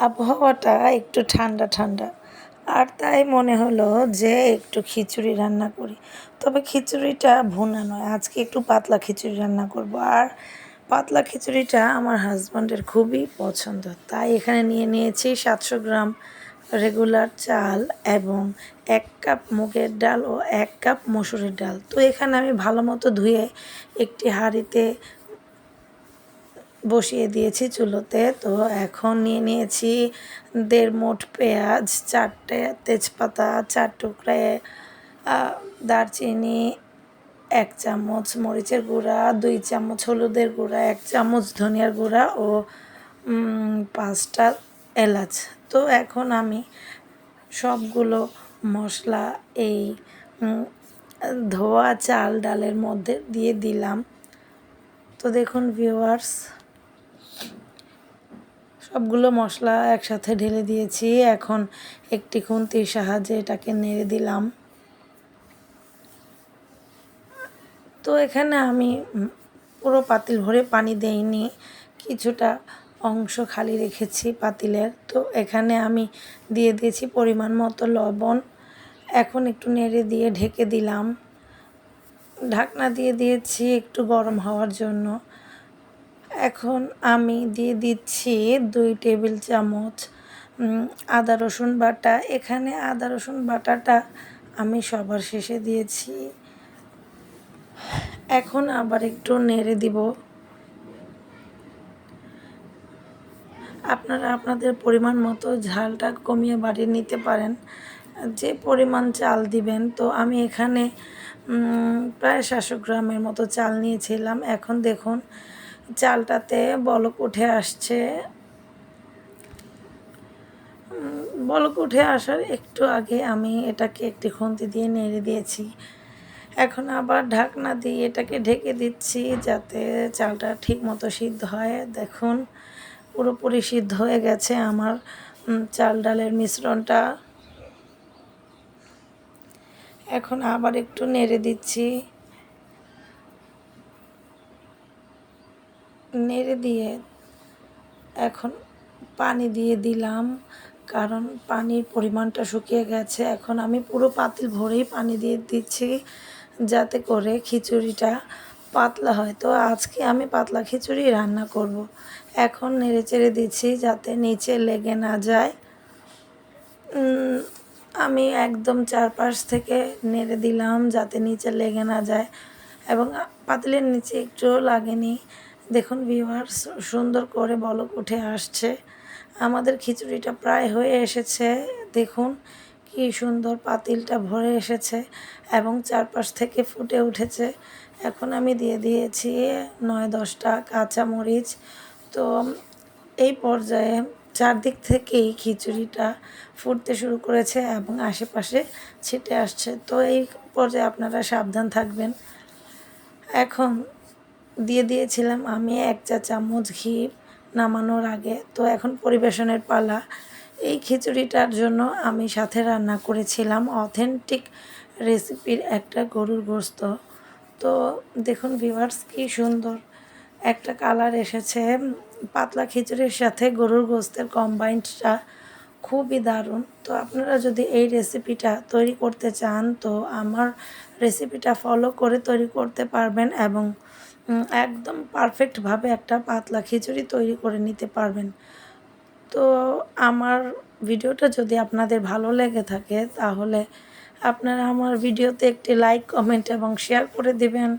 আবহাওয়াটা একটু ঠান্ডা ঠান্ডা, আর তাই মনে হলো যে একটু খিচুড়ি রান্না করি। তবে খিচুড়িটা ভুনা নয়, আজকে একটু পাতলা খিচুড়ি রান্না করব। আর পাতলা খিচুড়িটা আমার হাজব্যান্ডের খুবই পছন্দ, তাই এখানে নিয়ে নিয়েছি 700 গ্রাম রেগুলার চাল এবং 1 কাপ মুগের ডাল ও 1 কাপ মসুরের ডাল। তো এখানে আমি ভালো মতো ধুয়ে একটি হাঁড়িতে বসিয়ে দিয়েছি চুলোতে। তো এখন নিয়ে নিয়েছি 1.5 মুঠ পেঁয়াজ, 4টে তেজপাতা, 4 টুকরা দারচিনি, 1 চামচ মরিচের গুঁড়া, 2 চামচ হলুদের গুঁড়া, 1 চামচ ধনিয়ার গুঁড়া ও 5টা এলাচ। তো এখন আমি সবগুলো মশলা এই ধোয়া চাল ডালের মধ্যে দিয়ে দিলাম। তো দেখুন ভিউয়ার্স, সবগুলো মশলা একসাথে ঢেলে দিয়েছি। এখন একটি খুন্তির সাহায্যে এটাকে নেড়ে দিলাম। তো এখানে আমি পুরো পাতিল ভরে পানি দেইনি, কিছুটা অংশ খালি রেখেছি পাতিলের। তো এখানে আমি দিয়ে দিয়েছি পরিমাণ মতো লবণ। এখন একটু নেড়ে দিয়ে ঢেকে দিলাম। ঢাকনা দিয়ে দিয়েছি একটু গরম হওয়ার জন্য। এখন আমি দিয়ে দিচ্ছি 2 টেবিল চামচ আদা রসুন বাটা। এখানে আদা রসুন বাটাটা আমি সবার শেষে দিয়েছি। এখন আবার একটু নেড়ে দিব। আপনারা আপনাদের পরিমাণ মতো ঝালটা কমিয়ে বাড়িয়ে নিতে পারেন, যে পরিমাণ চাল দিবেন। তো আমি এখানে প্রায় 700 গ্রামের মতো চাল নিয়েছিলাম। এখন দেখুন চালটাতে বলক উঠে আসছে। বলক উঠে আসার একটু আগে আমি এটাকে একটি খুন্তি দিয়ে নেড়ে দিয়েছি। এখন আবার ঢাকনা দিয়ে এটাকে ঢেকে দিচ্ছি যাতে চালটা ঠিক মতো সিদ্ধ হয়। দেখুন পুরোপুরি সিদ্ধ হয়ে গেছে আমার চাল ডালের মিশ্রণটা। এখন আবার একটু নেড়ে দিচ্ছি। নেড়ে দিয়ে এখন পানি দিয়ে দিলাম, কারণ পানির পরিমাণটা শুকিয়ে গেছে। এখন আমি পুরো পাতিল ভরেই পানি দিয়ে দিচ্ছি যাতে করে খিচুড়িটা পাতলা হয়। তো আজকে আমি পাতলা খিচুড়ি রান্না করব। এখন নেড়ে চেড়ে দিচ্ছি যাতে নিচে লেগে না যায়। আমি একদম চারপাশ থেকে নেড়ে দিলাম যাতে নিচে লেগে না যায়, এবং পাতিলের নিচে একটুও লাগেনি। দেখুন ভিউয়ার্স, সুন্দর করে বলক উঠে আসছে। আমাদের খিচুড়িটা প্রায় হয়ে এসেছে। দেখুন কি সুন্দর পাতিলটা ভরে এসেছে এবং চারপাশ থেকে ফুটে উঠেছে। এখন আমি দিয়ে দিয়েছি 9-10টা কাঁচামরিচ। তো এই পর্যায়ে চারদিক থেকেই খিচুড়িটা ফুটতে শুরু করেছে এবং আশেপাশে ছিটে আসছে। তো এই পর্যায়ে আপনারা সাবধান থাকবেন। এখন দিয়ে দিয়েছিলাম আমি 1 চা চামচ ঘি নামানোর আগে। তো এখন পরিবেশনের পালা। এই খিচুড়িটার জন্য আমি সাথে রান্না করেছিলাম অথেন্টিক রেসিপির একটা গরুর গোশত। তো দেখুন ভিউয়ার্স কি সুন্দর একটা কালার এসেছে। পাতলা খিচুড়ির সাথে গরুর গোশতের কম্বাইন্ডটা খুবই দারুণ। তো আপনারা যদি এই রেসিপিটা তৈরি করতে চান তো আমার রেসিপিটা ফলো করে তৈরি করতে পারবেন এবং একদম পারফেক্টভাবে একটা পাতলা খিচুড়ি তৈরি করে নিতে পারবেন। তো আমার ভিডিওটা যদি আপনাদের ভালো লেগে থাকে তাহলে আপনারা আমার ভিডিওতে একটি লাইক, কমেন্ট এবং শেয়ার করে দিবেন।